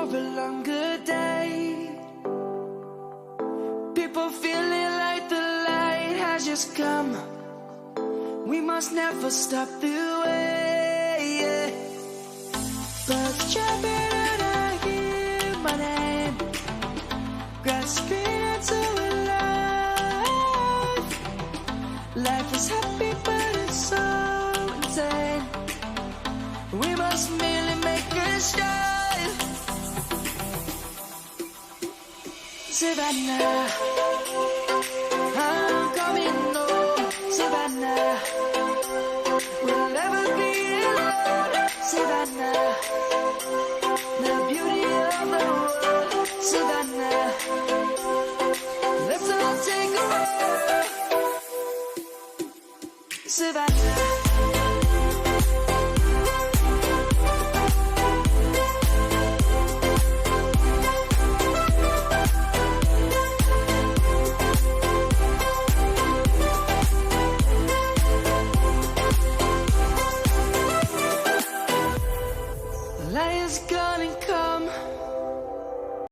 for a longer day. People feeling like the light has just come. We must never stop the way, yeah. Birds jumping and I hear my name, grasping into a life. Life is happy but it's so insane. We must merely make a start. Savannah.